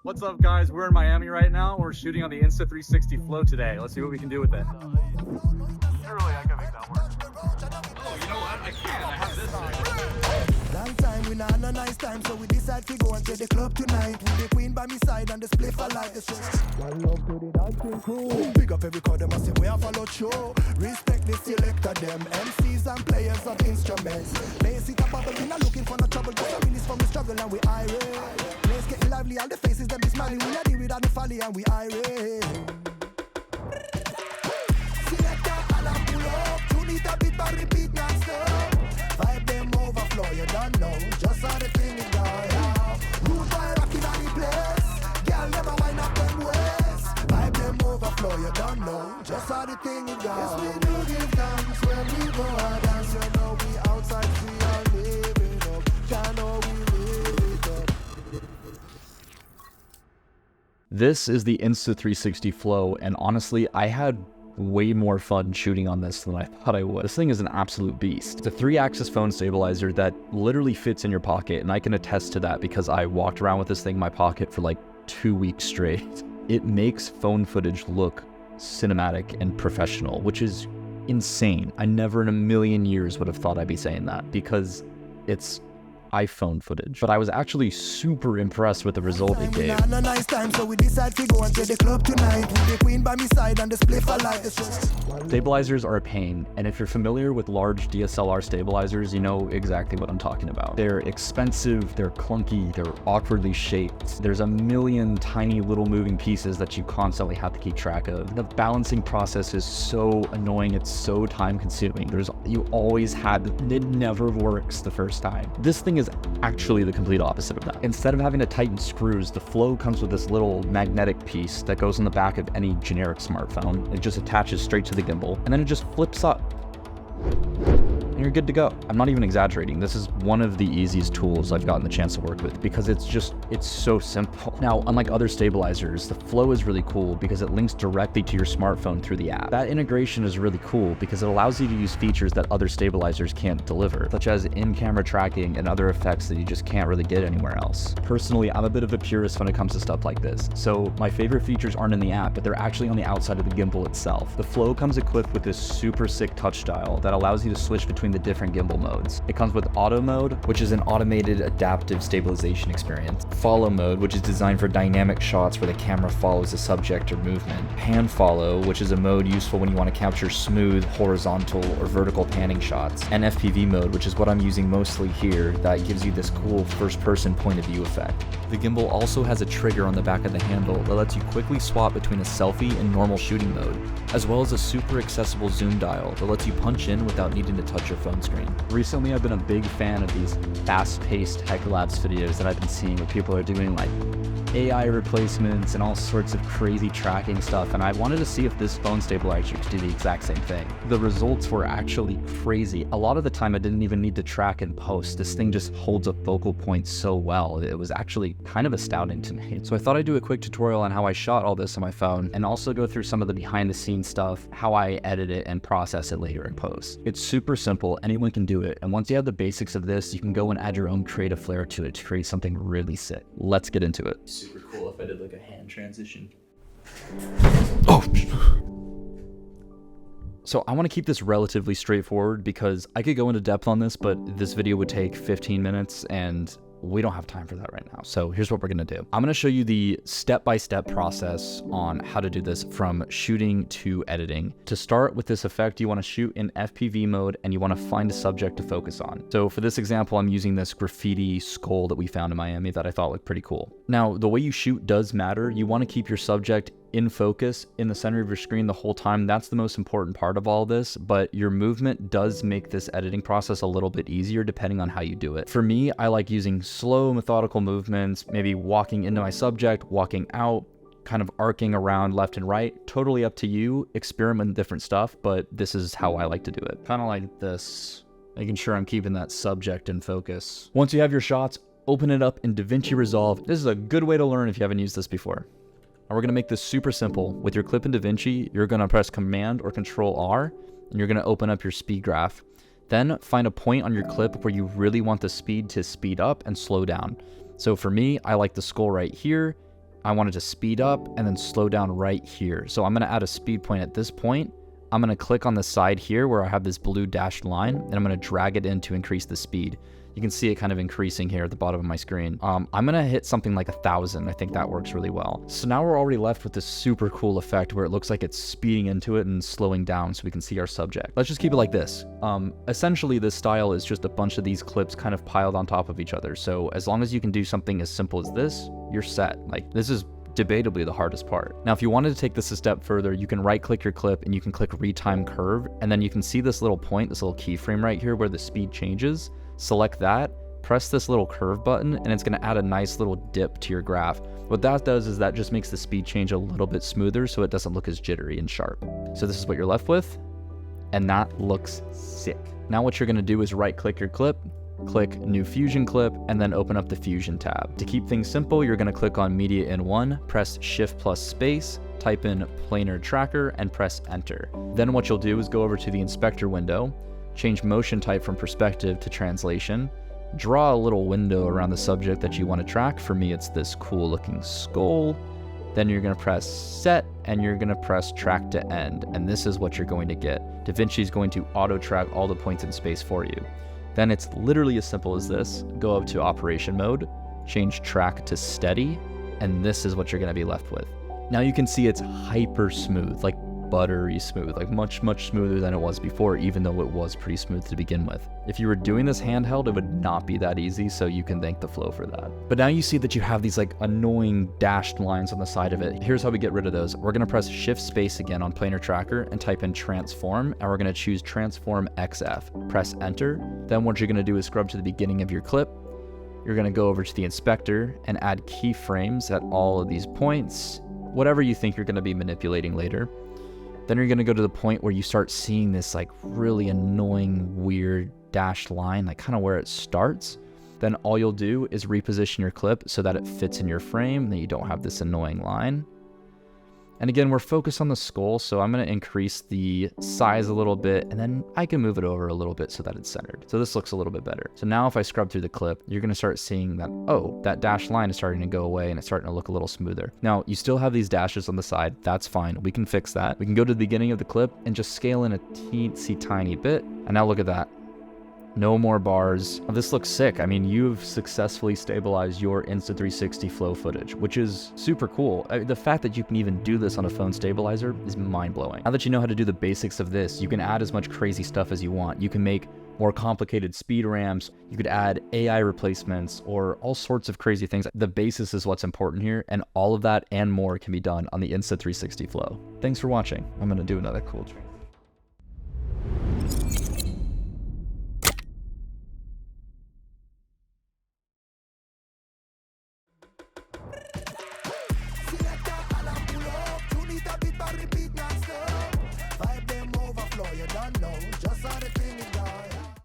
What's up, guys? We're in Miami right now. We're shooting on the Insta360 Flow today. Let's see what we can do with it. Literally, I can make that work. Oh, you know what? I can. I have this thing. Long time, we not no nice time, so we decide to go and to the club tonight. With the queen by my side and the spliff I like the stress. One love to the dancing crew. Big up every crowd, them a say we have followed show. Respect the selector, them MCs and players of instruments. Basic a bubble, we not looking for no trouble. Just a release from the struggle and we irate. Place getting lively, all the faces them be smiling. We not deal with all the folly and we irate. Selector, all I pull up. Tune it a bit but repeat non-stop. Vibe them overflow, you don't know. Just how the thing is going. Rude boy rocking on the place. Girl never wind up them waist. Vibe them overflow, you don't know. Just how the thing is going. Yes, we do give thanks when we go out dance. You know we outside, we are living up. You know we live it up. This is the Insta360 Flow, and honestly, I had way more fun shooting on this than I thought I would. This thing is an absolute beast. It's a 3-axis phone stabilizer that literally fits in your pocket, and I can attest to that because I walked around with this thing in my pocket for like 2 weeks straight. It makes phone footage look cinematic and professional, which is insane. I never in a million years would have thought I'd be saying that because it's iPhone footage, but I was actually super impressed with the result it gave. Stabilizers are a pain, and if you're familiar with large DSLR stabilizers, you know exactly what I'm talking about. They're expensive, they're clunky, they're awkwardly shaped. There's a million tiny little moving pieces that you constantly have to keep track of. The balancing process is so annoying, it's so time consuming. You always it never works the first time. This thing is actually the complete opposite of that. Instead of having to tighten screws, the Flow comes with this little magnetic piece that goes in the back of any generic smartphone. It just attaches straight to the gimbal, and then it just flips up. And you're good to go. I'm not even exaggerating. This is one of the easiest tools I've gotten the chance to work with because it's so simple. Now, unlike other stabilizers, the Flow is really cool because it links directly to your smartphone through the app. That integration is really cool because it allows you to use features that other stabilizers can't deliver, such as in-camera tracking and other effects that you just can't really get anywhere else. Personally, I'm a bit of a purist when it comes to stuff like this, so my favorite features aren't in the app, but they're actually on the outside of the gimbal itself. The Flow comes equipped with this super sick touch dial that allows you to switch between the different gimbal modes. It comes with auto mode, which is an automated adaptive stabilization experience. Follow mode, which is designed for dynamic shots where the camera follows the subject or movement. Pan follow, which is a mode useful when you want to capture smooth, horizontal, or vertical panning shots. And FPV mode, which is what I'm using mostly here, that gives you this cool first-person point of view effect. The gimbal also has a trigger on the back of the handle that lets you quickly swap between a selfie and normal shooting mode, as well as a super accessible zoom dial that lets you punch in without needing to touch your phone screen. Recently, I've been a big fan of these fast-paced tech labs videos that I've been seeing where people are doing like AI replacements and all sorts of crazy tracking stuff, and I wanted to see if this phone stabilizer could do the exact same thing. The results were actually crazy. A lot of the time I didn't even need to track and post. This thing just holds a focal point so well. It was actually kind of astounding to me. So I thought I'd do a quick tutorial on how I shot all this on my phone and also go through some of the behind the scenes stuff, how I edit it and process it later in post. It's super simple, anyone can do it, and once you have the basics of this, you can go and add your own creative flair to it to create something really sick. Let's get into it. Super cool if I did like a hand transition. Oh! So I want to keep this relatively straightforward because I could go into depth on this, but this video would take 15 minutes and we don't have time for that right now. So here's what we're going to do. I'm going to show you the step-by-step process on how to do this from shooting to editing. To start with this effect, you want to shoot in FPV mode and you want to find a subject to focus on. So for this example, I'm using this graffiti skull that we found in Miami that I thought looked pretty cool. Now, the way you shoot does matter. You want to keep your subject in focus in the center of your screen the whole time. That's the most important part of all this, but your movement does make this editing process a little bit easier depending on how you do it. For me, I like using slow, methodical movements, maybe walking into my subject, walking out, kind of arcing around left and right. Totally up to you. Experiment with different stuff, but this is how I like to do it. Kind of like this, making sure I'm keeping that subject in focus. Once you have your shots, open it up in DaVinci Resolve. This is a good way to learn if you haven't used this before. And we're going to make this super simple. With your clip in DaVinci, you're going to press Command or Control R, and you're going to open up your speed graph. Then find a point on your clip where you really want the speed to speed up and slow down. So for me, I like the skull right here. I want it to speed up and then slow down right here. So I'm gonna add a speed point at this point. I'm gonna click on the side here where I have this blue dashed line, and I'm gonna drag it in to increase the speed. You can see it kind of increasing here at the bottom of my screen. I'm gonna hit something like 1,000. I think that works really well. So now we're already left with this super cool effect where it looks like it's speeding into it and slowing down so we can see our subject. Let's just keep it like this. Essentially, this style is just a bunch of these clips kind of piled on top of each other. So as long as you can do something as simple as this, you're set. Like, this is debatably the hardest part. Now, if you wanted to take this a step further, you can right click your clip and you can click retime curve, and then you can see this little point, this little keyframe right here where the speed changes. Select that, press this little curve button, and it's going to add a nice little dip to your graph. What that does is that just makes the speed change a little bit smoother so it doesn't look as jittery and sharp. So this is what you're left with, and that looks sick. Now what you're going to do is right click your clip, click new fusion clip, and then open up the fusion tab. To keep things simple, you're going to click on media in 1, press shift plus space, type in planar tracker, and press enter. Then what you'll do is go over to the inspector window, change motion type from perspective to translation, draw a little window around the subject that you want to track. For me, it's this cool looking skull. Then you're going to press set, and you're going to press track to end, and this is what you're going to get. DaVinci is going to auto track all the points in space for you. Then it's literally as simple as this. Go up to operation mode, change track to steady, and this is what you're going to be left with. Now you can see it's hyper smooth, like buttery smooth, like much smoother than it was before, even though it was pretty smooth to begin with. If you were doing this handheld, it would not be that easy, so you can thank the Flow for that. But now you see that you have these like annoying dashed lines on the side of it. Here's how we get rid of those. We're going to press shift space again on planar tracker and type in transform, and we're going to choose transform XF. Press enter. Then what you're going to do is scrub to the beginning of your clip. You're going to go over to the inspector and add keyframes at all of these points, whatever you think you're going to be manipulating later. Then you're going to go to the point where you start seeing this like really annoying, weird dashed line, like kind of where it starts. Then all you'll do is reposition your clip so that it fits in your frame, and that you don't have this annoying line. And again, we're focused on the skull, so I'm going to increase the size a little bit, and then I can move it over a little bit so that it's centered. So this looks a little bit better. So now if I scrub through the clip, you're going to start seeing that, oh, that dashed line is starting to go away and it's starting to look a little smoother. Now, you still have these dashes on the side. That's fine. We can fix that. We can go to the beginning of the clip and just scale in a teensy tiny bit. And now look at that. No more bars. This looks sick. I mean, you've successfully stabilized your Insta360 Flow footage, which is super cool. The fact that you can even do this on a phone stabilizer is mind-blowing. Now that you know how to do the basics of this, you can add as much crazy stuff as you want. You can make more complicated speed ramps. You could add AI replacements or all sorts of crazy things. The basis is what's important here, and all of that and more can be done on the Insta360 Flow. Thanks for watching. I'm gonna do another cool trick.